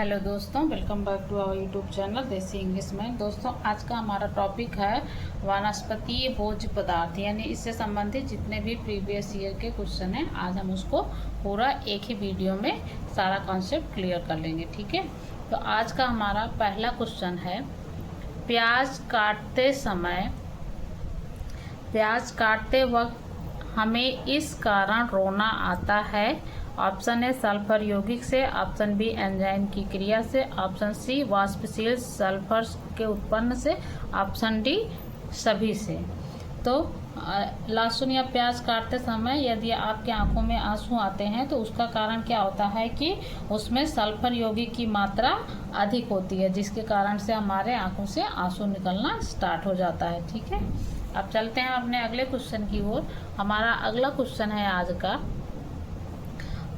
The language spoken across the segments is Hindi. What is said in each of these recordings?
हेलो दोस्तों, welcome back to our YouTube channel Desi English में। दोस्तों, आज का हमारा टॉपिक है वनस्पतीय भोज्य पदार्थ, यानी इससे संबंधित जितने भी प्रीवियस ईयर के क्वेश्चन हैं, आज हम उसको पूरा एक ही वीडियो में सारा कॉन्सेप्ट क्लियर कर लेंगे। ठीक है, तो आज का हमारा पहला क्वेश्चन है, प्याज काटते वक्त हमें इस कारण रोना आता है। ऑप्शन ए सल्फर यौगिक से, ऑप्शन बी एंजाइम की क्रिया से, ऑप्शन सी वाष्पशील सल्फर के उत्पन्न से, ऑप्शन डी सभी से। तो लहसुन या प्याज काटते समय यदि आपके आंखों में आंसू आते हैं तो उसका कारण क्या होता है कि उसमें सल्फर यौगिक की मात्रा अधिक होती है, जिसके कारण से हमारे आंखों से आंसू निकलना स्टार्ट हो जाता है। ठीक है, अब चलते हैं अपने अगले क्वेश्चन की ओर। हमारा अगला क्वेश्चन है आज का,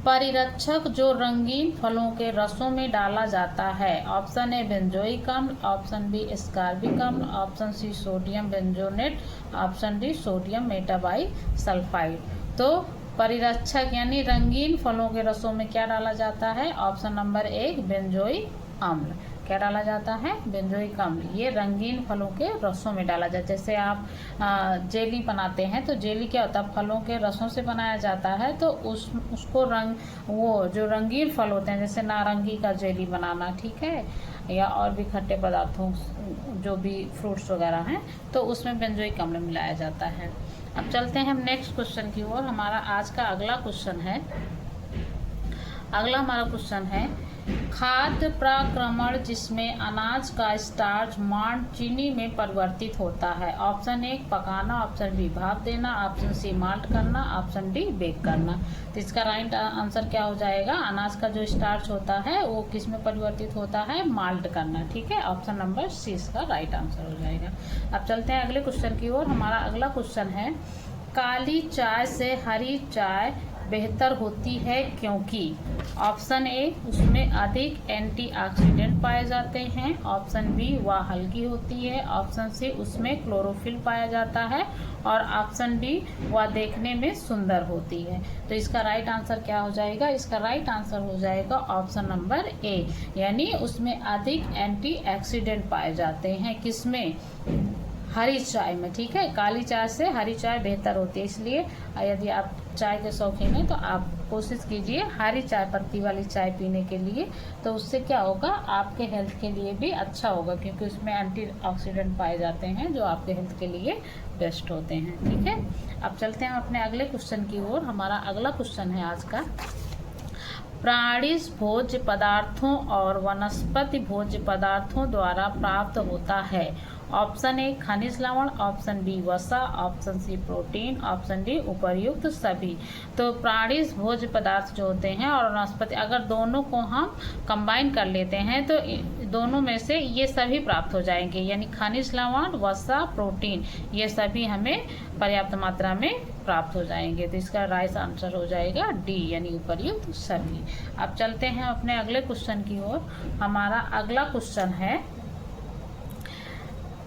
परिरक्षक जो रंगीन फलों के रसों में डाला जाता है। ऑप्शन ए बेंजोइक अम्ल, ऑप्शन बी स्कार्बिक अम्ल, option C sodium benzoate, option D sodium metabisulphite. तो परिरक्षक यानी रंगीन फलों के रसों में क्या डाला जाता है? ऑप्शन नंबर एक बेंजोइक अम्ल। क्या डाला जाता है? बेंजोइक अम्ल। ये रंगीन फलों के रसों में डाला जाता है। जैसे आप जेली बनाते हैं तो जेली क्या होता है? फलों के रसों से बनाया जाता है। तो उसको वो जो रंगीन फल होते हैं, जैसे नारंगी का जेली बनाना, ठीक है, या और भी खट्टे पदार्थों जो भी फ्रूट्स वगैरह हैं, तो उसमें बेंजोइक अम्ल मिलाया जाता है। अब चलते हैं हम नेक्स्ट क्वेश्चन की ओर। हमारा आज का अगला क्वेश्चन है, खाद्य प्रक्रमण जिसमें अनाज का स्टार्च मांड चीनी में परिवर्तित होता है। ऑप्शन ए पकाना, ऑप्शन बी भाप देना, ऑप्शन सी माल्ट करना, ऑप्शन डी बेक करना। तो इसका राइट आंसर क्या हो जाएगा? अनाज का जो स्टार्च होता है वो किस में परिवर्तित होता है? माल्ट करना। ठीक है, ऑप्शन नंबर सी इसका राइट आंसर हो जाएगा। अब चलते हैं अगले क्वेश्चन की ओर। हमारा अगला क्वेश्चन है, काली चाय से हरी चाय बेहतर होती है क्योंकि? ऑप्शन ए उसमें अधिक एंटीऑक्सीडेंट पाए जाते हैं, ऑप्शन बी वह हल्की होती है, ऑप्शन सी उसमें क्लोरोफिल पाया जाता है, और ऑप्शन डी वह देखने में सुंदर होती है। तो इसका राइट आंसर क्या हो जाएगा? इसका राइट आंसर हो जाएगा ऑप्शन नंबर ए, यानी उसमें अधिक एंटीऑक्सीडेंट पाए जाते हैं। किसमें? हरी चाय में। ठीक है, काली चाय से हरी चाय बेहतर होती है। इसलिए यदि आप चाय के शौकीन हैं तो आप कोशिश कीजिए हरी चाय पत्ती वाली चाय पीने के लिए। तो उससे क्या होगा? आपके हेल्थ के लिए भी अच्छा होगा, क्योंकि उसमें एंटीऑक्सीडेंट पाए जाते हैं जो आपके हेल्थ के लिए बेस्ट होते हैं। ठीक है, अब चलते हैं अपने अगले क्वेश्चन की ओर। हमारा अगला क्वेश्चन है आज का, प्राणिज भोज्य पदार्थों और वनस्पति भोज्य पदार्थों द्वारा प्राप्त होता है। ऑप्शन ए खनिज लवण, ऑप्शन बी वसा, option C protein, option D उपर्युक्त सभी। तो प्राणिज भोज्य पदार्थ जो होते हैं और वनस्पति, अगर दोनों को हम कंबाइन कर लेते हैं तो दोनों में से ये सभी प्राप्त हो जाएंगे, यानी खनिज लवण, वसा, प्रोटीन, ये सभी हमें पर्याप्त मात्रा में प्राप्त हो जाएंगे। तो इसका राइट आंसर हो जाएगा डी, यानी उपर्युक्त सभी। अब चलते हैं अपने अगले क्वेश्चन की ओर। हमारा अगला क्वेश्चन है,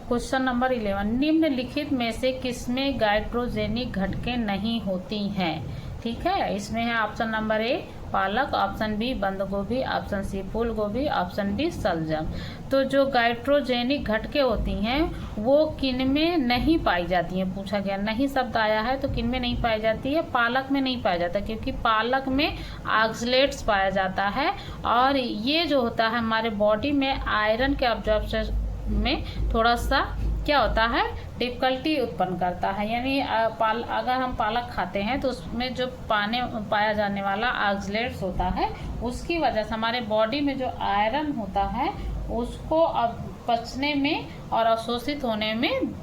क्वेश्चन नंबर 11, निम्नलिखित में से किसमें गाइट्रोजेनिक घटकें नहीं होती हैं? ठीक है, इसमें है ऑप्शन नंबर ए पालक, ऑप्शन बी बंद गोभी, ऑप्शन सी फूल गोभी, ऑप्शन डी सलजम। तो जो गाइट्रोजेनिक घटकें होती हैं वो किन में नहीं पाई जाती हैं? पूछा गया, नहीं शब्द आया है तो किन में नहीं पाई जाती है? पालक में नहीं पाया जाता, क्योंकि पालक में ऑक्सलेट्स पाया जाता है, और ये जो होता है हमारे बॉडी में आयरन के अब्जॉर्प्शन में थोड़ा सा क्या होता है? डिफिकल्टी उत्पन्न करता है। यानी अगर हम पालक खाते हैं तो उसमें जो पाया जाने वाला ऑक्सलेट्स होता है, उसकी वजह से हमारे बॉडी में जो आयरन होता है उसको अब पचने में और अवशोषित होने में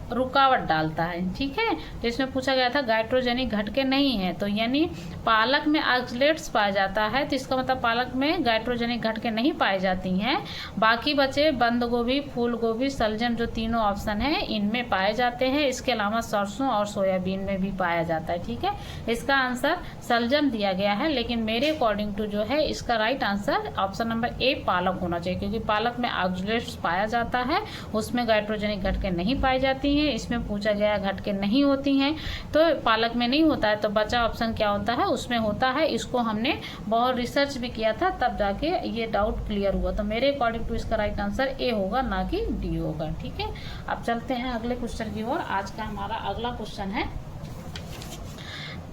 रुकावट डालता है। ठीक है, तो इसमें पूछा गया था गाइट्रोजेनिक घटकें नहीं है, तो यानी पालक में ऑक्सलेट्स पाया जाता है, तो इसका मतलब पालक में गाइट्रोजेनिक घटकें नहीं पाई जाती हैं। बाकी बचे बंद गोभी, फूल गोभी, सलजम, जो तीनों ऑप्शन है इनमें पाए जाते हैं। इसके अलावा सरसों और सोयाबीन में भी पाया जाता है। ठीक है, इसका आंसर सलजम दिया गया है, लेकिन मेरे अकॉर्डिंग टू जो है इसका right answer option number A पालक होना चाहिए, क्योंकि पालक में ऑक्सलेट्स पाया जाता है, उसमें गाइट्रोजेनिक घटकें नहीं पाई जाती होती हैं, इसमें पूछा गया घटके नहीं होती हैं, तो पालक में नहीं होता है, तो बचा ऑप्शन क्या होता है, उसमें होता है। इसको हमने बहुत रिसर्च भी किया था, तब जाके ये डाउट क्लियर हुआ। तो मेरे अकॉर्डिंग टू इसका राइट आंसर ए होगा, ना कि डी होगा। ठीक है, अब चलते हैं अगले क्वेश्चन की ओर। आज का हमारा अगला क्वेश्चन है,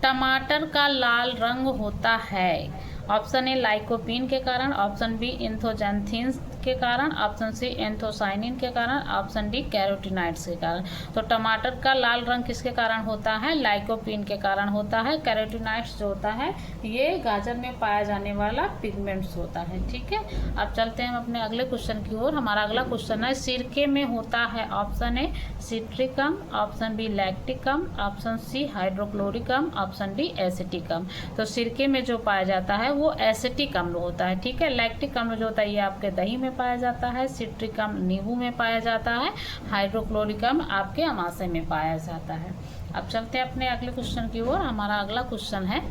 टमाटर का लाल रंग होता है। ऑप्शन ए लाइकोपीन के कारण, ऑप्शन बी एंथोजैंथिन्स के कारण, ऑप्शन सी एंथोसाइनिन के कारण, ऑप्शन डी कैरोटीनॉइड्स के कारण। तो टमाटर का लाल रंग किसके कारण होता है, लाइकोपीन के कारण होता है। कैरोटीनॉइड्स जो होता है ये गाजर में पाया जाने वाला पिगमेंट्स होता है। ठीक है, अब चलते हैं हम अपने अगले क्वेश्चन की ओर। हमारा अगला क्वेश्चन है, सिरके में होता है। ऑप्शन ए सिट्रिकम, ऑप्शन बी लैक्टिकम, ऑप्शन सी हाइड्रोक्लोरिकम, ऑप्शन डी एसिटिकम। तो सिरके में जो पाया जाता है वो एसिटिक अम्ल होता है। ठीक है, लैक्टिक अम्ल जो होता है ये आपके दही में पाया जाता है, सिट्रिक अम्ल नींबू में पाया जाता है, हाइड्रोक्लोरिक अम्ल आपके अमाशय में पाया जाता है। अब चलते हैं अपने अगले क्वेश्चन की ओर। हमारा अगला क्वेश्चन है,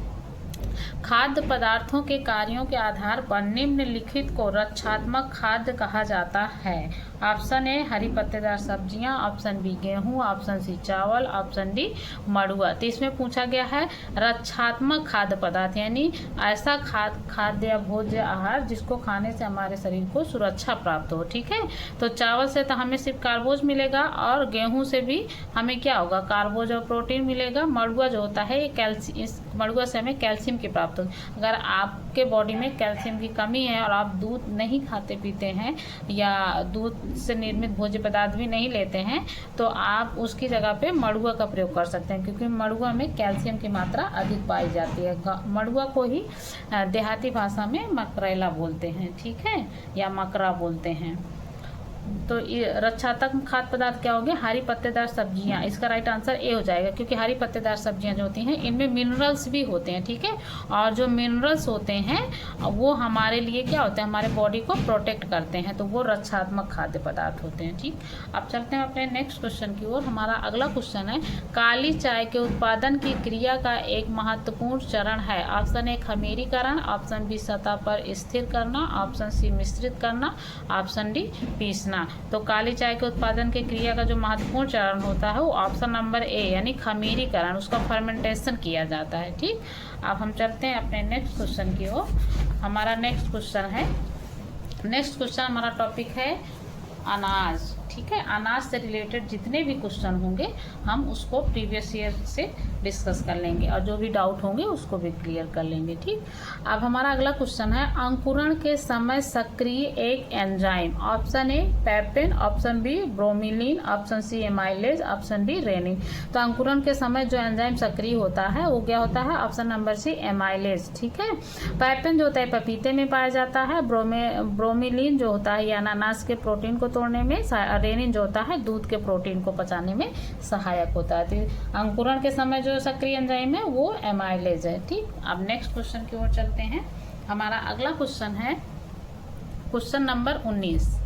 खाद्य पदार्थों के कार्यों के आधार पर निम्नलिखित को रक्षात्मक खाद्य कहा जाता है। ऑप्शन ए हरी पत्तेदार सब्जियां, ऑप्शन बी गेहूं, ऑप्शन सी चावल, ऑप्शन डी मड़ुआ। तो इसमें पूछा गया है रक्षात्मक खाद्य पदार्थ, यानी ऐसा खाद्य या भोज्य आहार जिसको खाने से हमारे शरीर को सुरक्षा प्राप्त हो। ठीक है, तो चावल से तो हमें सिर्फ कार्बोज मिलेगा, और गेहूं से भी हमें क्या होगा, कार्बोज और प्रोटीन मिलेगा। मड़ुआ जो होता है ये मड़ुआ से हमें कैल्शियम की प्राप्त हो। अगर आपके बॉडी में कैल्शियम की कमी है और आप दूध नहीं खाते पीते हैं या दूध से निर्मित भोज्य पदार्थ भी नहीं लेते हैं, तो आप उसकी जगह पे मड़ुआ का प्रयोग कर सकते हैं, क्योंकि मड़ुआ में कैल्शियम की मात्रा अधिक पाई जाती है। मड़ुआ को ही देहाती भाषा में मकरेला बोलते हैं। ठीक है, या मकरा बोलते हैं। तो ये रक्षात्मक खाद्य पदार्थ क्या हो गया, हरी पत्तेदार सब्जियां। इसका राइट आंसर ए हो जाएगा, क्योंकि हरी पत्तेदार सब्जियां जो होती हैं इनमें मिनरल्स भी होते हैं। ठीक है, और जो मिनरल्स होते हैं वो हमारे लिए क्या होते हैं, हमारे बॉडी को प्रोटेक्ट करते हैं, तो वो रक्षात्मक खाद्य पदार्थ होते हैं। ठीक, अब चलते हैं अपने नेक्स्ट क्वेश्चन की ओर। हमारा अगला क्वेश्चन है, काली चाय के उत्पादन की क्रिया का एक महत्वपूर्ण चरण है। ऑप्शन ए खमीरीकरण, ऑप्शन बी सतह पर स्थिर करना, ऑप्शन सी मिश्रित करना, ऑप्शन डी पीसना। तो काली चाय के उत्पादन की क्रिया का जो महत्वपूर्ण चरण होता है वो ऑप्शन नंबर ए यानी खमीरीकरण, उसका फर्मेंटेशन किया जाता है। ठीक, अब हम चलते हैं अपने नेक्स्ट क्वेश्चन की ओर। हमारा नेक्स्ट क्वेश्चन हमारा टॉपिक है अनाज। ठीक है, अनाज से रिलेटेड जितने भी क्वेश्चन होंगे हम उसको प्रीवियस ईयर से डिस्कस कर लेंगे, और जो भी डाउट होंगे उसको भी क्लियर कर लेंगे। ठीक, अब हमारा अगला क्वेश्चन है, अंकुरण के समय सक्रिय एक enzyme. Option A papain, option B bromelain, option C amylase, option D rennin. तो अंकुरण के समय जो एंजाइम सक्रिय होता है वो क्या होता है, ऑप्शन नंबर सी एमाइलेज। ठीक है, पेपेन जो होता है पपीते में पाया जाता है, ब्रोमीलिन जो होता है ये अनानास के प्रोटीन को तोड़ने में, रेनिन जो होता है दूध के प्रोटीन को पचाने में सहायक होता है। तो अंकुरण के समय जो सक्रिय एंजाइम है वो एमाइलेज है। ठीक, अब नेक्स्ट क्वेश्चन की ओर चलते हैं। हमारा अगला क्वेश्चन है क्वेश्चन नंबर 19,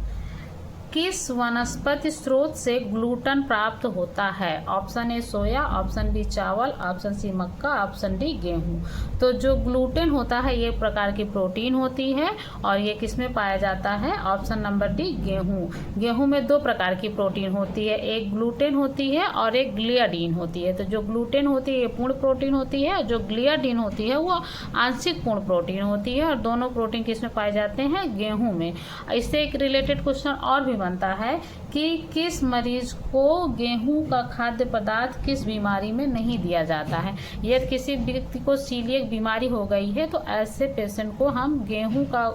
किस वनस्पति स्रोत से ग्लूटन प्राप्त होता है। Option A soya, option B चावल, ऑप्शन सी मक्का, ऑप्शन डी गेहूं। तो जो ग्लूटेन होता है ये प्रकार की प्रोटीन होती है और ये किसमें पाया जाता है, ऑप्शन नंबर डी गेहूं। गेहूं में दो प्रकार की प्रोटीन होती है, एक ग्लूटेन होती है और एक ग्लियाडीन होती है। तो जो ग्लूटेन होती है ये पूर्ण प्रोटीन होती है, और जो ग्लियाडीन होती है वो आंशिक पूर्ण प्रोटीन होती है, और दोनों प्रोटीन किसमें पाए जाते हैं, गेहूं में। इससे एक रिलेटेड क्वेश्चन और भी बनता है कि किस मरीज को गेहूं का खाद्य पदार्थ किस बीमारी में नहीं दिया जाता है। यदि किसी व्यक्ति को सीलिएक बीमारी हो गई है तो ऐसे पेशेंट को हम गेहूं का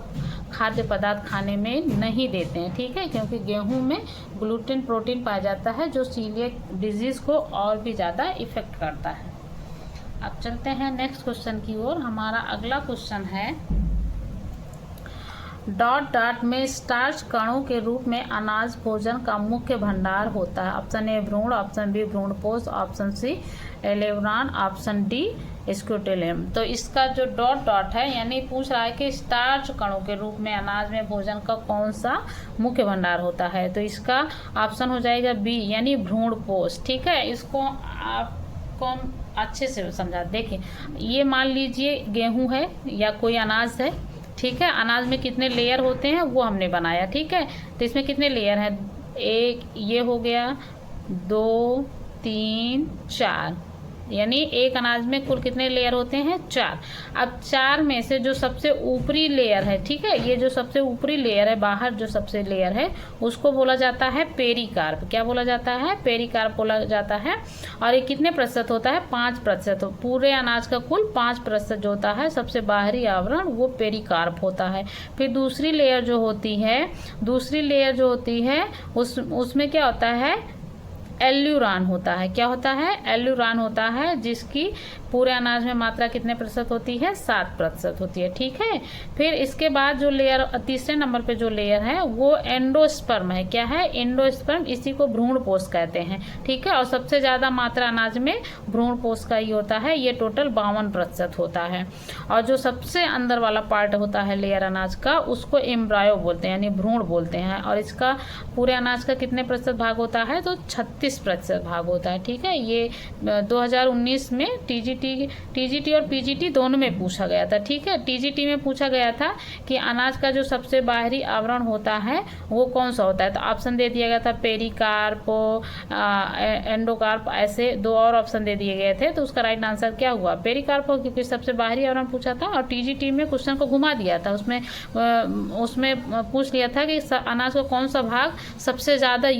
खाद्य पदार्थ खाने में नहीं देते हैं। ठीक है, क्योंकि गेहूं में ग्लूटेन प्रोटीन पाया जाता है जो सीलिएक डिजीज को और भी ज़्यादा इफेक्ट करता है। अब चलते हैं नेक्स्ट क्वेश्चन की ओर। हमारा अगला क्वेश्चन है, डॉट में स्टार्च कणों के रूप में अनाज भोजन का मुख्य भंडार होता है। ऑप्शन ए भ्रूण, ऑप्शन बी भ्रूणपोष, ऑप्शन सी एलेव्रान, ऑप्शन डी स्क्यूटेलियम। तो इसका जो डॉट है यानी पूछ रहा है कि स्टार्च कणों के रूप में अनाज में भोजन का कौन सा मुख्य भंडार होता है। तो इसका ऑप्शन हो जाएगा बी यानी भ्रूणपोष। ठीक है, इसको आपको अच्छे से समझा। देखिए, ये मान लीजिए गेहूं है या कोई अनाज है। ठीक है, अनाज में कितने लेयर होते हैं वो हमने बनाया। ठीक है, तो इसमें कितने लेयर हैं, एक ये हो गया, 2, 3, 4, यानी एक अनाज में कुल कितने लेयर होते हैं? 4। अब 4 में से जो सबसे ऊपरी लेयर है, ठीक है, ये जो सबसे ऊपरी लेयर है, बाहर जो सबसे लेयर है, उसको बोला जाता है पेरिकार्प। क्या बोला जाता है? पेरिकार्प बोला जाता है। और ये कितने प्रतिशत होता है? 5%। पूरे अनाज का कुल 5% जो होता है सबसे बाहरी आवरण, वो पेरिकार्प होता है। फिर दूसरी लेयर जो होती है उसमें क्या होता है? एल्यूरान होता है। क्या होता है? एल्यूरान होता है, जिसकी पूरे अनाज में मात्रा कितने प्रतिशत होती है? 7% होती है। ठीक है। फिर इसके बाद जो लेयर, तीसरे नंबर पे जो लेयर है वो एंडोस्पर्म है। क्या है? एंडोस्पर्म। इसी को भ्रूणपोष कहते हैं। ठीक है। और सबसे ज़्यादा मात्रा अनाज में भ्रूणपोष का ही होता है, ये टोटल 52% होता है। और जो सबसे अंदर वाला पार्ट होता है लेयर अनाज का, उसको एम्ब्रायो बोलते हैं, यानी भ्रूण बोलते हैं। और इसका पूरे अनाज का कितने प्रतिशत भाग होता है? तो 36% भाग होता है। ठीक है। ये 2019 में टीजीटी और पीजीटी दोनों में पूछा गया था। ठीक है। टीजीटी में पूछा गया था कि अनाज का जो सबसे बाहरी आवरण होता है वो कौन सा होता है, तो ऑप्शन दे दिया गया था पेरिकार्प, एंडोकार्प, ऐसे 2 और ऑप्शन दे दिए गए थे। तो उसका राइट आंसर क्या हुआ? पेरिकार्प, क्योंकि सबसे बाहरी आवरण पूछा था। और टीजीटी में क्वेश्चन को घुमा दिया था, उसमें पूछ लिया था कि अनाज का कौन सा भाग सबसे ज़्यादा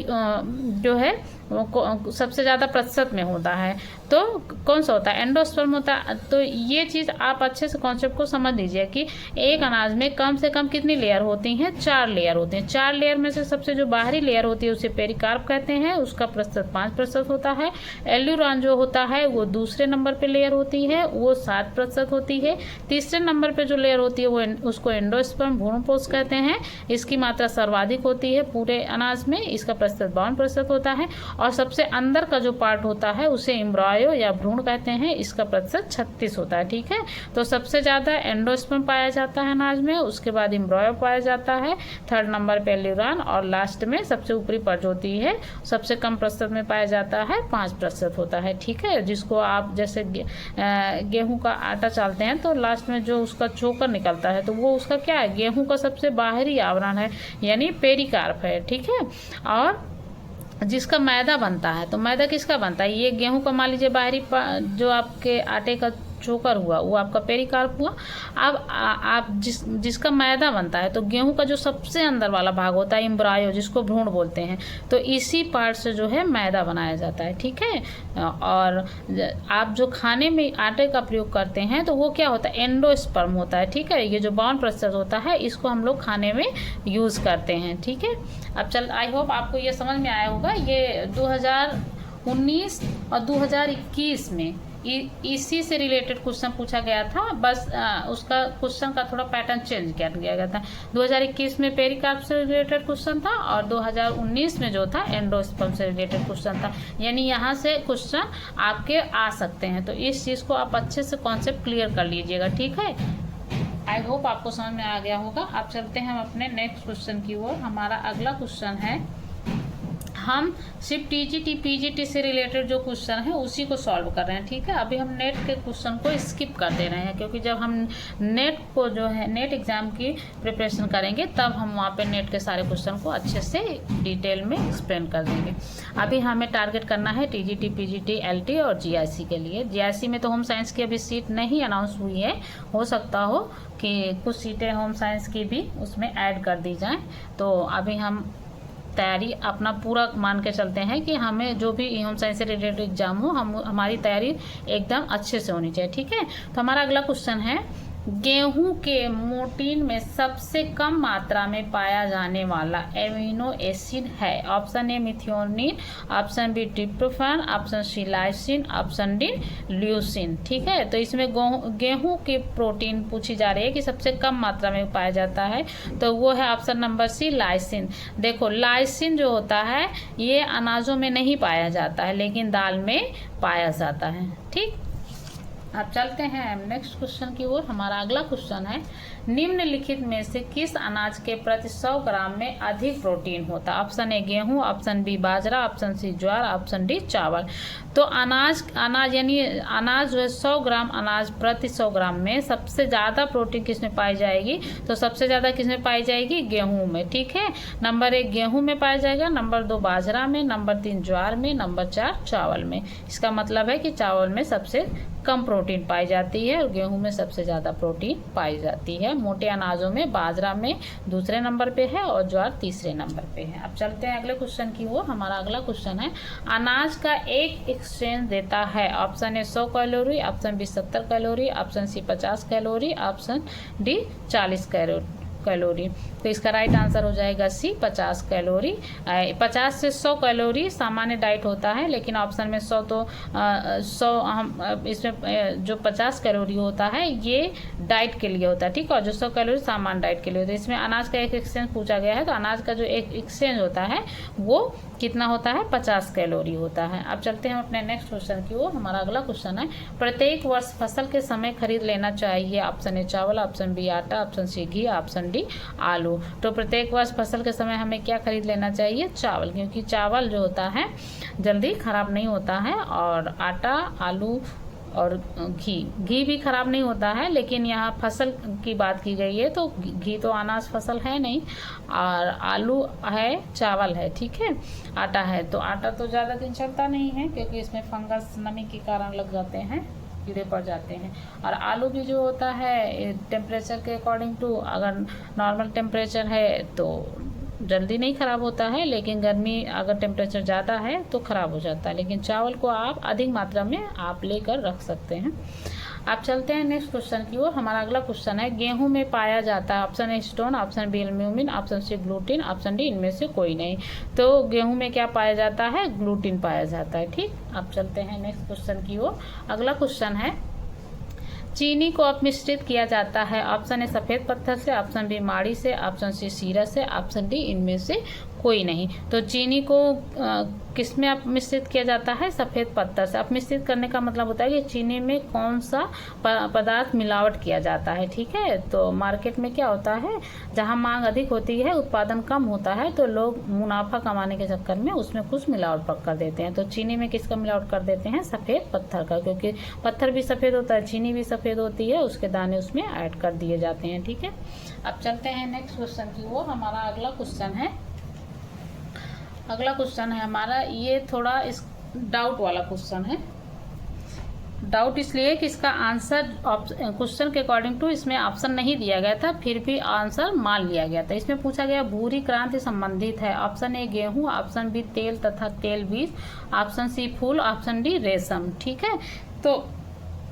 जो है सबसे ज़्यादा प्रतिशत में होता है, तो कौन सा होता है? एंडोस्पर्म होता है। तो ये चीज़ आप अच्छे से कॉन्सेप्ट को समझ लीजिए कि एक अनाज में कम से कम कितनी लेयर होती हैं? 4 लेयर होती हैं। 4 लेयर में से सबसे जो बाहरी लेयर होती है उसे पेरिकार्प कहते हैं, उसका प्रतिशत 5% होता है। एल्यूरान जो होता है वो दूसरे नंबर पे लेयर होती है, वो 7% होती है। तीसरे नंबर पे जो लेयर होती है वो उसको एंडोस्पर्म, भ्रूणपोष कहते हैं। इसकी मात्रा सर्वाधिक होती है पूरे अनाज में, इसका प्रतिशत 52% होता है। और सबसे अंदर का जो पार्ट होता है उसे एम्ब्रायो या भ्रूण कहते हैं, इसका प्रतिशत 36 होता है। ठीक है। तो सबसे ज़्यादा एंडोस्पर्म पाया जाता है अनाज में, उसके बाद एम्ब्रायो पाया जाता है, 3rd नंबर पे एल्यूरान, और लास्ट में सबसे ऊपरी पर जो होती है सबसे कम प्रतिशत में पाया जाता है, 5% होता है। ठीक है। जिसको आप जैसे गेहूँ का आटा चालते हैं तो लास्ट में जो उसका चोकर निकलता है तो वो उसका क्या है? गेहूँ का सबसे बाहरी आवरण है, यानी पेरिकार्प है। ठीक है। और जिसका मैदा बनता है, तो मैदा किसका बनता है? ये गेहूं का मान लीजिए बाहरी जो आपके आटे का चोकर हुआ वो आपका पेरिकार्प हुआ। अब आप जिसका मैदा बनता है, तो गेहूं का जो सबसे अंदर वाला भाग होता है एम्ब्रायो, जिसको भ्रूण बोलते हैं, तो इसी पार्ट से जो है मैदा बनाया जाता है। ठीक है। और आप जो खाने में आटे का प्रयोग करते हैं तो वो क्या होता है? एंडोस्पर्म होता है। ठीक है। ये जो 52% होता है इसको हम लोग खाने में यूज़ करते हैं। ठीक है। अब चल, आई होप आपको ये समझ में आया होगा। ये 2019 और 2021 में इसी से रिलेटेड क्वेश्चन पूछा गया था, बस उसका क्वेश्चन का थोड़ा पैटर्न चेंज कर दिया गया था। 2021 में पेरिकार्प से रिलेटेड क्वेश्चन था और 2019 में जो था एंडोस्पर्म से रिलेटेड क्वेश्चन था। यानी यहाँ से क्वेश्चन आपके आ सकते हैं, तो इस चीज़ को आप अच्छे से कॉन्सेप्ट क्लियर कर लीजिएगा। ठीक है। आई होप आपको समझ में आ गया होगा। आप चलते हैं हम अपने नेक्स्ट क्वेश्चन की ओर। हमारा अगला क्वेश्चन है, हम सिर्फ टीजीटी पीजीटी से रिलेटेड जो क्वेश्चन है उसी को सॉल्व कर रहे हैं। ठीक है। अभी हम नेट के क्वेश्चन को स्किप कर दे रहे हैं, क्योंकि जब हम नेट को जो है नेट एग्जाम की प्रिपरेशन करेंगे तब हम वहाँ पे नेट के सारे क्वेश्चन को अच्छे से डिटेल में एक्सप्लेन कर देंगे। अभी हमें टारगेट करना है टीजीटी पीजीटी एलटी और जीआईसी के लिए। जीआईसी में तो होम साइंस की अभी सीट नहीं अनाउंस हुई है, हो सकता हो कि कुछ सीटें होम साइंस की भी उसमें ऐड कर दी जाएँ। तो अभी हम तैयारी अपना पूरा मान के चलते हैं कि हमें जो भी होम साइंस से रिलेटेड एग्जाम हो, हमारी तैयारी एकदम अच्छे से होनी चाहिए। ठीक है। तो हमारा अगला क्वेश्चन है, गेहूं के मोटीन में सबसे कम मात्रा में पाया जाने वाला एमिनो एसिड है। Option A methionine, option B tryptophan, option C lysine, option D leucine. ठीक है। तो इसमें गेहूं की प्रोटीन पूछी जा रही है कि सबसे कम मात्रा में पाया जाता है, तो वो है ऑप्शन नंबर सी लाइसिन। देखो, लाइसिन जो होता है ये अनाजों में नहीं पाया जाता है, लेकिन दाल में पाया जाता है। ठीक। अब चलते हैं नेक्स्ट क्वेश्चन की ओर। हमारा अगला क्वेश्चन है, निम्नलिखित में से किस अनाज के प्रति 100 ग्राम में अधिक प्रोटीन होता है? ऑप्शन ए गेहूं, ऑप्शन बी बाजरा, ऑप्शन सी ज्वार, ऑप्शन डी चावल। तो अनाज यानी अनाज जो है 100 ग्राम अनाज प्रति 100 ग्राम में सबसे ज़्यादा प्रोटीन किसमें पाई जाएगी? तो सबसे ज़्यादा किसमें पाई जाएगी? गेहूं में। ठीक है, नंबर 1 गेहूं में पाया जाएगा, नंबर 2 बाजरा में, नंबर 3 ज्वार में, नंबर 4 चावल में। इसका मतलब है कि चावल में सबसे कम प्रोटीन पाई जाती है और गेहूं में सबसे ज़्यादा प्रोटीन पाई जाती है। मोटे अनाजों में बाजरा में दूसरे नंबर पे है और ज्वार तीसरे नंबर पे है। अब चलते हैं अगले क्वेश्चन की ओर। हमारा अगला क्वेश्चन है, अनाज का एक एक्सचेंज देता है। Option A 100 calorie, option B 70 calorie, option C 50 calorie, option D 40 calorie. तो इसका राइट आंसर हो जाएगा सी 50 कैलोरी। 50 से 100 कैलोरी सामान्य डाइट होता है, लेकिन ऑप्शन में 100 तो 100 हम इसमें जो 50 कैलोरी होता है ये डाइट के लिए होता है। ठीक है, और जो 100 कैलोरी सामान्य डाइट के लिए होता है। इसमें अनाज का एक एक्सचेंज पूछा गया है, तो अनाज का जो एक एक्सचेंज होता है वो कितना होता है? 50 कैलोरी होता है। अब चलते हैं अपने नेक्स्ट क्वेश्चन की ओर। हमारा अगला क्वेश्चन है, प्रत्येक वर्ष फसल के समय खरीद लेना चाहिए। ऑप्शन ए चावल, ऑप्शन बी आटा, ऑप्शन सी घी, ऑप्शन डी आलू। तो प्रत्येक वर्ष फसल के समय हमें क्या खरीद लेना चाहिए? चावल, क्योंकि चावल जो होता है जल्दी खराब नहीं होता है, और आटा, आलू और घी भी खराब नहीं होता है। लेकिन यहाँ फसल की बात की गई है, तो घी तो अनाज फसल है नहीं, और आलू है, चावल है, ठीक है, आटा है। तो आटा तो ज़्यादा दिन चलता नहीं है, क्योंकि इसमें फंगस नमी के कारण लग जाते हैं, कीड़े पड़ जाते हैं। और आलू भी जो होता है टेम्परेचर के अकॉर्डिंग टू, अगर नॉर्मल टेम्परेचर है तो जल्दी नहीं ख़राब होता है, लेकिन गर्मी अगर टेम्परेचर ज़्यादा है तो ख़राब हो जाता है। लेकिन चावल को आप अधिक मात्रा में आप लेकर रख सकते हैं। आप चलते हैं नेक्स्ट क्वेश्चन की ओर। हमारा अगला क्वेश्चन है, गेहूं में पाया जाता है। Option A stone, option B albumin, option C gluten, option D इनमें से कोई नहीं। तो गेहूं में क्या पाया जाता है? ग्लूटीन पाया जाता है। ठीक, आप चलते हैं नेक्स्ट क्वेश्चन की ओर। अगला क्वेश्चन है, चीनी को अपमिश्रित किया जाता है। ऑप्शन ए सफ़ेद पत्थर से, ऑप्शन बी माड़ी से, ऑप्शन सी सीरा से, ऑप्शन डी इनमें से कोई नहीं। तो चीनी को किस में अपमिश्रित किया जाता है? सफ़ेद पत्थर से। अपमिश्रित करने का मतलब होता है कि चीनी में कौन सा पदार्थ मिलावट किया जाता है। ठीक है, तो मार्केट में क्या होता है, जहाँ मांग अधिक होती है, उत्पादन कम होता है, तो लोग मुनाफा कमाने के चक्कर में उसमें कुछ मिलावट कर देते हैं। तो चीनी में किसका मिलावट कर देते हैं? सफ़ेद पत्थर का, क्योंकि पत्थर भी सफ़ेद होता है, चीनी भी सफ़ेद होती है, उसके दाने उसमें ऐड कर दिए जाते हैं। ठीक है, अब चलते हैं नेक्स्ट क्वेश्चन की ओर। हमारा अगला क्वेश्चन है हमारा, ये थोड़ा इस डाउट वाला क्वेश्चन है। डाउट इसलिए कि इसका आंसर क्वेश्चन के अकॉर्डिंग टू इसमें ऑप्शन नहीं दिया गया था, फिर भी आंसर मान लिया गया था। इसमें पूछा गया भूरी क्रांति संबंधित है। ऑप्शन ए गेहूं, ऑप्शन बी तेल तथा तेल बीज, ऑप्शन सी फूल, ऑप्शन डी रेशम। ठीक है, तो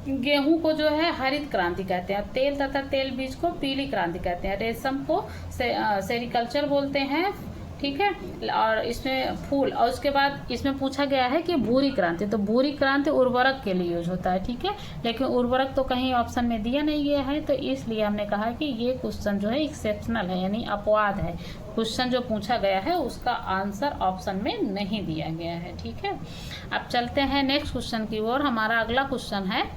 गेहूं को जो है हरित क्रांति कहते हैं, तेल तथा तेल बीज को पीली क्रांति कहते हैं, रेशम को सेरिकल्चर बोलते हैं। ठीक है, और इसमें फूल, और उसके बाद इसमें पूछा गया है कि भूरी क्रांति, तो भूरी क्रांति उर्वरक के लिए यूज होता है। ठीक है, लेकिन उर्वरक तो कहीं ऑप्शन में दिया नहीं गया है, तो इसलिए हमने कहा कि ये क्वेश्चन जो है एक्सेप्शनल है, यानी अपवाद है। क्वेश्चन जो पूछा गया है उसका आंसर ऑप्शन में नहीं दिया गया है। ठीक है, अब चलते हैं नेक्स्ट क्वेश्चन की ओर। हमारा अगला क्वेश्चन है,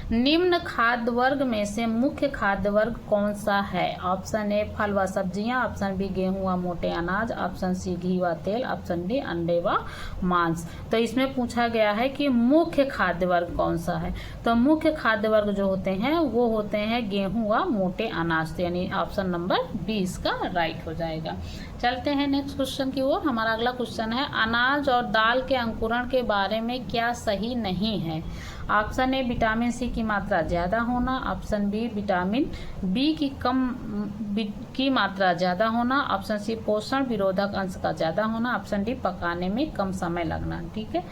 निम्न खाद्य वर्ग में से मुख्य खाद्य वर्ग कौन सा है? ऑप्शन ए फल व सब्जियां, ऑप्शन बी गेहूं व मोटे अनाज, ऑप्शन सी घी व तेल, ऑप्शन डी अंडे व मांस। तो इसमें पूछा गया है कि मुख्य खाद्य वर्ग कौन सा है। तो मुख्य खाद्य वर्ग जो होते हैं वो होते हैं गेहूं व मोटे अनाज, यानी ऑप्शन नंबर 20 का राइट हो जाएगा। चलते हैं नेक्स्ट क्वेश्चन की ओर। हमारा अगला क्वेश्चन है, अनाज और दाल के अंकुरण के बारे में क्या सही नहीं है? ऑप्शन ए विटामिन सी की मात्रा ज़्यादा होना, ऑप्शन बी विटामिन बी की मात्रा ज़्यादा होना, ऑप्शन सी पोषण विरोधक अंश का ज़्यादा होना, ऑप्शन डी पकाने में कम समय लगना। ठीक है,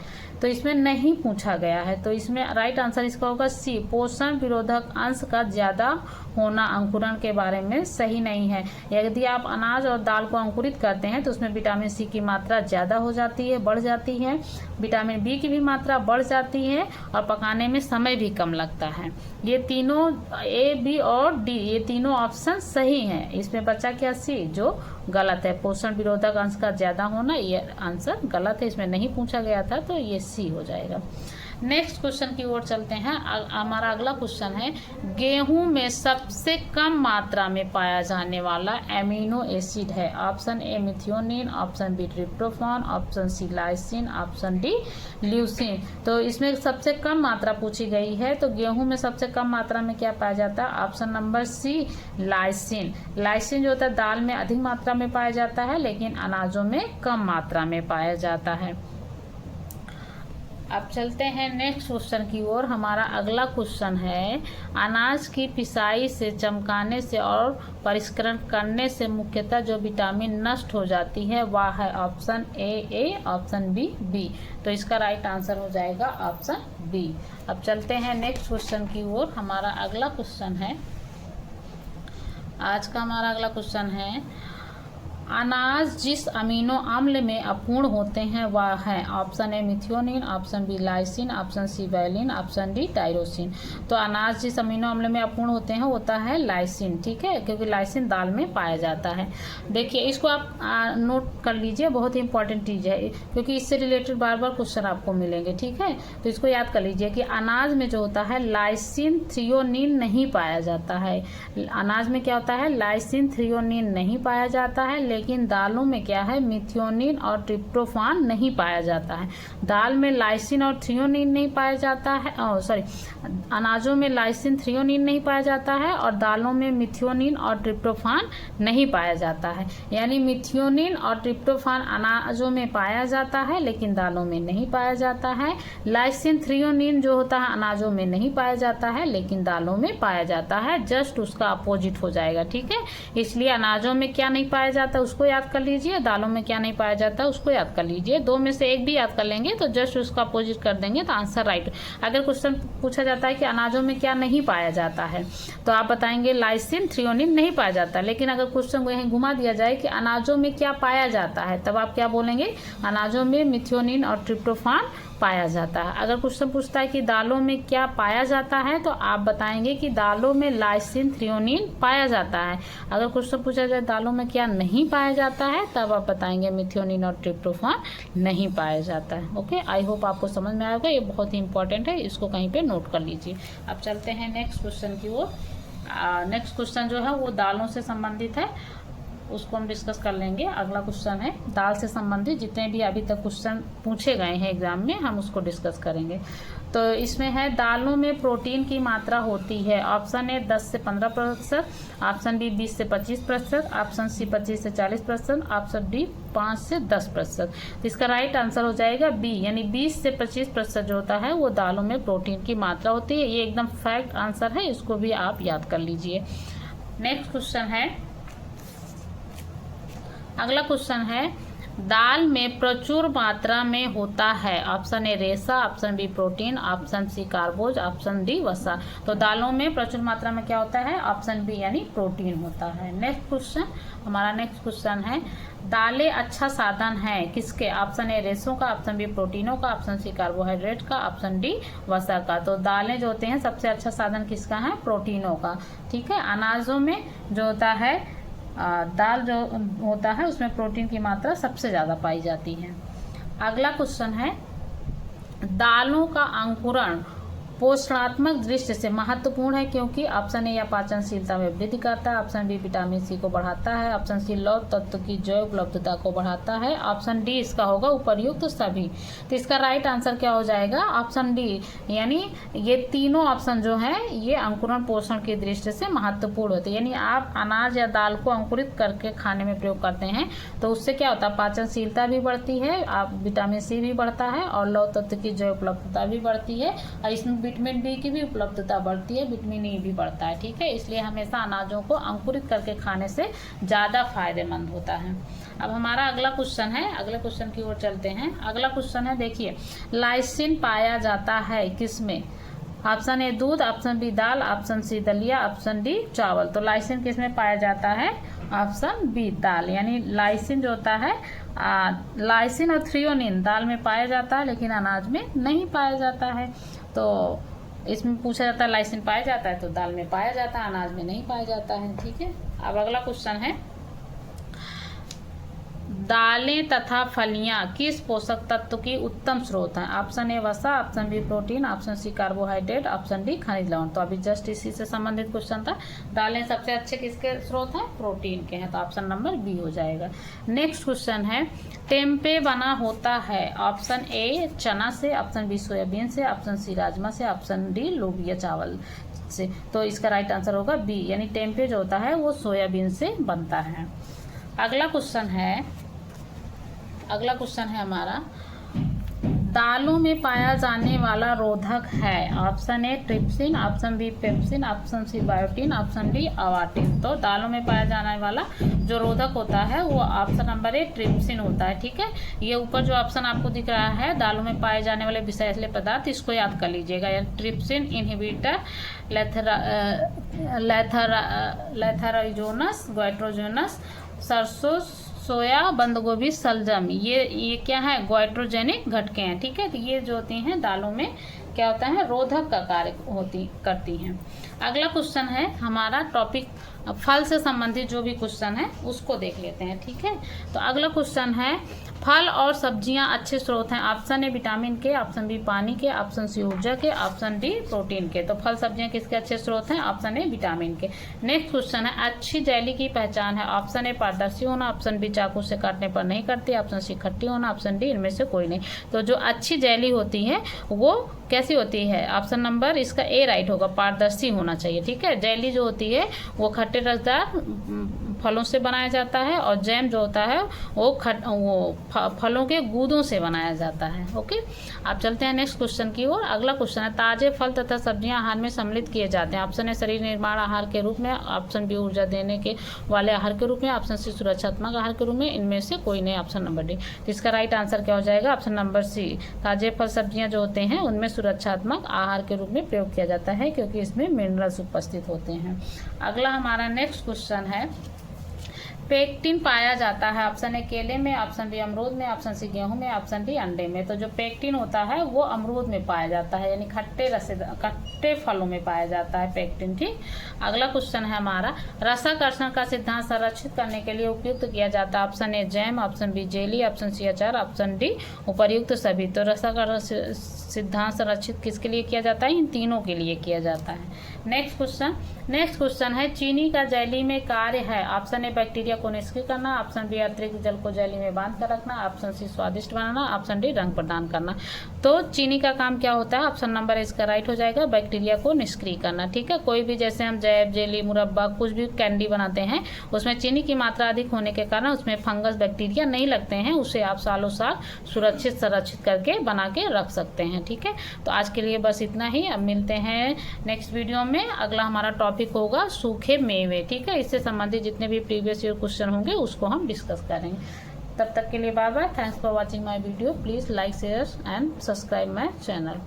तो इसमें नहीं पूछा गया है, तो इसमें राइट आंसर इसका होगा सी, पोषण विरोधक अंश का ज़्यादा होना अंकुरण के बारे में सही नहीं है। यदि आप अनाज और दाल को अंकुरित करते हैं तो उसमें विटामिन सी की मात्रा ज़्यादा हो जाती है, बढ़ जाती है, विटामिन बी की भी मात्रा बढ़ जाती है, और पकाने में समय भी कम लगता है। ये तीनों ए, बी और डी, ये तीनों ऑप्शन सही हैं। इसमें बचा क्या? सी, जो गलत है। पोषण विरोधक अंश का ज़्यादा होना, ये आंसर गलत है, इसमें नहीं पूछा गया था, तो ये सी हो जाएगा। नेक्स्ट क्वेश्चन की ओर चलते हैं। हमारा अगला क्वेश्चन है, गेहूं में सबसे कम मात्रा में पाया जाने वाला एमिनो एसिड है। Option A methionine, option B tryptophan, option C lysine, option D leucine. तो इसमें सबसे कम मात्रा पूछी गई है, तो गेहूं में सबसे कम मात्रा में क्या पाया जाता है? Option number C lysine. Lysine जो होता है दाल में अधिक मात्रा में पाया जाता है, लेकिन अनाजों में कम मात्रा में पाया जाता है। अब चलते हैं नेक्स्ट क्वेश्चन की ओर। हमारा अगला क्वेश्चन है, अनाज की पिसाई से, चमकाने से और परिष्करण करने से मुख्यतः जो विटामिन नष्ट हो जाती है वह है ऑप्शन ए, ऑप्शन बी। तो इसका राइट आंसर हो जाएगा ऑप्शन बी। अब चलते हैं नेक्स्ट क्वेश्चन की ओर। हमारा अगला क्वेश्चन है, आज का हमारा अगला क्वेश्चन है, अनाज जिस अमीनो अम्ल में अपूर्ण होते हैं वह है। Option A methionine, option B lysine, option C valine, option D tyrosine. तो अनाज जिस अमीनो अम्ल में अपूर्ण होते हैं होता है लाइसिन, ठीक है, क्योंकि लाइसिन दाल में पाया जाता है। देखिए इसको आप नोट कर लीजिए, बहुत ही इंपॉर्टेंट चीज़ है, क्योंकि इससे रिलेटेड बार बार क्वेश्चन आपको मिलेंगे, ठीक है। तो इसको याद कर लीजिए कि अनाज में जो होता है लाइसिन थ्रियोनिन नहीं पाया जाता है। अनाज में क्या होता है? लाइसिन थ्रियोनिन नहीं पाया जाता है, लेकिन दालों में क्या है? मिथियोनिन और ट्रिप्टोफान नहीं पाया जाता है। दाल में लाइसिन और थ्रियोनिन नहीं पाया जाता है, अनाजों में लाइसिन थ्रियोनिन नहीं पाया जाता है और दालों में मिथियोनिन और ट्रिप्टोफान नहीं पाया जाता है। यानी मिथियोनिन और ट्रिप्टोफान अनाजों में पाया जाता है लेकिन दालों में नहीं पाया जाता है। लाइसिन थ्रियोनिन जो होता है अनाजों में नहीं पाया जाता है लेकिन दालों में पाया जाता है। जस्ट उसका अपोजिट हो जाएगा, ठीक है। इसलिए अनाजों में क्या नहीं पाया जाता उसको याद कर लीजिए, दालों में क्या नहीं पाया जाता उसको याद कर लीजिए। दो में से एक भी याद कर लेंगे तो जस्ट उसका अपोजिट कर देंगे तो आंसर राइट। अगर क्वेश्चन पूछा जाता है कि अनाजों में क्या नहीं पाया जाता है तो आप बताएंगे लाइसिन थ्रियोनिन नहीं पाया जाता। लेकिन अगर क्वेश्चन को यहीं घुमा दिया जाए कि अनाजों में क्या पाया जाता है, तब आप क्या बोलेंगे? अनाजों में मिथियोनिन और ट्रिप्टोफान पाया जाता है। अगर क्वेश्चन पूछता है कि दालों में क्या पाया जाता है तो आप बताएंगे कि दालों में लाइसिन थ्रियोनिन पाया जाता है। अगर क्वेश्चन पूछा जाए दालों में क्या नहीं पाया जाता है तब आप बताएंगे मिथियोनिन और ट्रिप्टोफान नहीं पाया जाता है। ओके, आई होप आपको समझ में आएगा, ये बहुत ही इंपॉर्टेंट है, इसको कहीं पे नोट कर लीजिए। अब चलते हैं नेक्स्ट क्वेश्चन की ओर। नेक्स्ट क्वेश्चन जो है वो दालों से संबंधित है, उसको हम डिस्कस कर लेंगे। अगला क्वेश्चन है दाल से संबंधित जितने भी अभी तक क्वेश्चन पूछे गए हैं एग्जाम में हम उसको डिस्कस करेंगे। तो इसमें है दालों में प्रोटीन की मात्रा होती है। ऑप्शन ए 10 से 15%, ऑप्शन बी 20 से 25%, ऑप्शन सी 25 से 40%, ऑप्शन डी 5 से 10%। तो इसका राइट आंसर हो जाएगा बी, यानी 20 से 25% जो होता है वो दालों में प्रोटीन की मात्रा होती है। ये एकदम फैक्ट आंसर है, इसको भी आप याद कर लीजिए। नेक्स्ट क्वेश्चन है, अगला क्वेश्चन है दाल में प्रचुर मात्रा में होता है। ऑप्शन ए रेशा, option B protein, option C कार्बोज, ऑप्शन डी वसा। तो दालों में प्रचुर मात्रा में क्या होता है? ऑप्शन बी यानी प्रोटीन होता है। नेक्स्ट क्वेश्चन, हमारा नेक्स्ट क्वेश्चन है दालें अच्छा साधन है किसके? ऑप्शन ए रेशों का, ऑप्शन बी प्रोटीनों का, ऑप्शन सी कार्बोहाइड्रेट का, ऑप्शन डी वसा का। तो दालें जो होते हैं सबसे अच्छा साधन किसका है? प्रोटीनों का, ठीक है। अनाजों में जो होता है दाल जो होता है उसमें प्रोटीन की मात्रा सबसे ज़्यादा पाई जाती है। अगला क्वेश्चन है दालों का अंकुरण पोषणात्मक दृष्टि से महत्वपूर्ण है क्योंकि ऑप्शन ए या पाचनशीलता में वृद्धि करता है, ऑप्शन बी विटामिन सी को बढ़ाता है, ऑप्शन सी लौह तत्व की जैव उपलब्धता को बढ़ाता है, ऑप्शन डी इसका होगा उपर्युक्त तो सभी। तो इसका राइट आंसर क्या हो जाएगा? ऑप्शन डी, यानी ये तीनों ऑप्शन जो है ये अंकुरण पोषण की दृष्टि से महत्वपूर्ण होते हैं। यानी आप अनाज या दाल को अंकुरित करके खाने में प्रयोग करते हैं तो उससे क्या होता है? पाचनशीलता भी बढ़ती है, आप विटामिन सी भी बढ़ता है और लौह तत्व की जैव उपलब्धता भी बढ़ती है और इसमें विटामिन बी की भी उपलब्धता बढ़ती है, विटामिन ई भी बढ़ता है, ठीक है। इसलिए हमेशा अनाजों को अंकुरित करके खाने से ज़्यादा फायदेमंद होता है। अब हमारा अगला क्वेश्चन है, अगले क्वेश्चन की ओर चलते हैं। अगला क्वेश्चन है, देखिए लाइसिन पाया जाता है किसमें? ऑप्शन ए दूध, ऑप्शन बी दाल, ऑप्शन सी दलिया, ऑप्शन डी चावल। तो लाइसिन किसमें पाया जाता है? ऑप्शन बी दाल, यानी लाइसिन जो होता है लाइसिन और थ्रियोनिन दाल में पाया जाता है लेकिन अनाज में नहीं पाया जाता है। तो इसमें पूछा जाता है लाइसिन पाया जाता है तो दाल में पाया जाता है, अनाज में नहीं पाया जाता है, ठीक है। अब अगला क्वेश्चन है दालें तथा फलियां किस पोषक तत्व की उत्तम स्रोत हैं? ऑप्शन ए वसा, option B protein, option C carbohydrate, option D खनिज लवण। तो अभी जस्ट इसी से संबंधित क्वेश्चन था। दालें सबसे अच्छे किसके स्रोत हैं? प्रोटीन के हैं, तो ऑप्शन नंबर बी हो जाएगा। नेक्स्ट क्वेश्चन है, टेम्पे बना होता है ऑप्शन ए चना से, ऑप्शन बी सोयाबीन से, ऑप्शन सी राजमा से, ऑप्शन डी लोबिया चावल से। तो इसका राइट आंसर होगा बी, यानी टेम्पे जो होता है वो सोयाबीन से बनता है। अगला क्वेश्चन है हमारा, दालों में पाया जाने वाला रोधक है? Option A trypsin, option B pepsin, option C biotin, option D avidin. तो दालों में पाया जाने वाला जो रोधक होता है वो ऑप्शन नंबर ए ट्रिप्सिन होता है। ठीक है, ये ऊपर जो ऑप्शन आपको दिख रहा है दालों में पाए जाने वाले विषैले पदार्थ, इसको याद कर लीजिएगा। ट्रिप्सिन इनहिबिटर, लेथराइजोनस, ग्वाइट्रोजोनस, सरसों, सोया, बंद गोभी, सलजम, ये क्या है? ग्वाइट्रोजेनिक घटकें हैं। ठीक है, तो ये जो होती हैं दालों में क्या होता है? रोधक का कार्य करती हैं। अगला क्वेश्चन है हमारा टॉपिक फल से संबंधित जो भी क्वेश्चन है उसको देख लेते हैं। ठीक है, तो अगला क्वेश्चन है, फल और सब्जियां अच्छे स्रोत हैं? ऑप्शन ए विटामिन के, ऑप्शन बी पानी के, ऑप्शन सी ऊर्जा के, ऑप्शन डी प्रोटीन के। तो फल सब्जियां किसके अच्छे स्रोत हैं? ऑप्शन ए विटामिन के। नेक्स्ट क्वेश्चन है, अच्छी जेली की पहचान है? ऑप्शन ए पारदर्शी होना, ऑप्शन बी चाकू से काटने पर नहीं कटती, ऑप्शन सी खट्टी होना, ऑप्शन डी इनमें से कोई नहीं। तो जो अच्छी जेली होती है वो कैसी होती है? ऑप्शन नंबर इसका ए राइट होगा, पारदर्शी होना चाहिए। ठीक है, जेली जो होती है वो खट्टे रसदार फलों से बनाया जाता है और जैम जो होता है वो फलों के गूदों से बनाया जाता है। ओके, आप चलते हैं नेक्स्ट क्वेश्चन की ओर। अगला क्वेश्चन है, ताजे फल तथा सब्जियां आहार में सम्मिलित किए जाते हैं? ऑप्शन ए शरीर निर्माण आहार के रूप में, ऑप्शन बी ऊर्जा देने के वाले आहार के रूप में, ऑप्शन सी सुरक्षात्मक आहार के रूप में, इनमें से कोई नहीं, ऑप्शन नंबर डी। तो इसका राइट आंसर क्या हो जाएगा? ऑप्शन नंबर सी, ताजे फल सब्जियां जो होते हैं उनमें सुरक्षात्मक आहार के रूप में प्रयोग किया जाता है क्योंकि इसमें मिनरल्स उपस्थित होते हैं। अगला हमारा नेक्स्ट क्वेश्चन है, पेक्टिन पाया जाता है? ऑप्शन ए केले में, ऑप्शन बी अमरूद में, ऑप्शन सी गेहूं में, ऑप्शन डी अंडे में। तो जो पेक्टिन होता है वो अमरूद में पाया जाता है, यानी खट्टे फलों में पाया जाता है पेक्टिन। ठीक, अगला क्वेश्चन है हमारा, रसाकर्षण का सिद्धांत संरक्षित करने के लिए उपयुक्त किया जाता है? Option A jam, option B jelly, option C अचार, ऑप्शन डी उपर्युक्त सभी। तो रसाकर्षण सिद्धांत संरक्षित किसके लिए किया जाता है? इन तीनों के लिए किया जाता है। नेक्स्ट क्वेश्चन है, चीनी का जेली में कार्य है? ऑप्शन ए बैक्टीरिया को निष्क्रिय करना, ऑप्शन बी अतिरिक्त जल को जेली में बांध कर रखना, ऑप्शन सी स्वादिष्ट बनाना, ऑप्शन डी रंग प्रदान करना। तो चीनी का काम क्या होता है? ऑप्शन नंबर इसका राइट हो जाएगा, बैक्टीरिया को निष्क्रिय करना। ठीक है, कोई भी जैसे हम जैब, जेली, मुरब्बा, कुछ भी कैंडी बनाते हैं उसमें चीनी की मात्रा अधिक होने के कारण उसमें फंगस बैक्टीरिया नहीं लगते हैं, उसे आप सालों साल संरक्षित करके बना के रख सकते हैं। ठीक है, तो आज के लिए बस इतना ही। अब मिलते हैं नेक्स्ट वीडियो में। अगला हमारा टॉपिक होगा सूखे मेवे। ठीक है, इससे संबंधित जितने भी प्रीवियस ईयर क्वेश्चन होंगे उसको हम डिस्कस करेंगे। तब तक के लिए bye bye. Thanks for watching my video. Please like, share and subscribe my channel.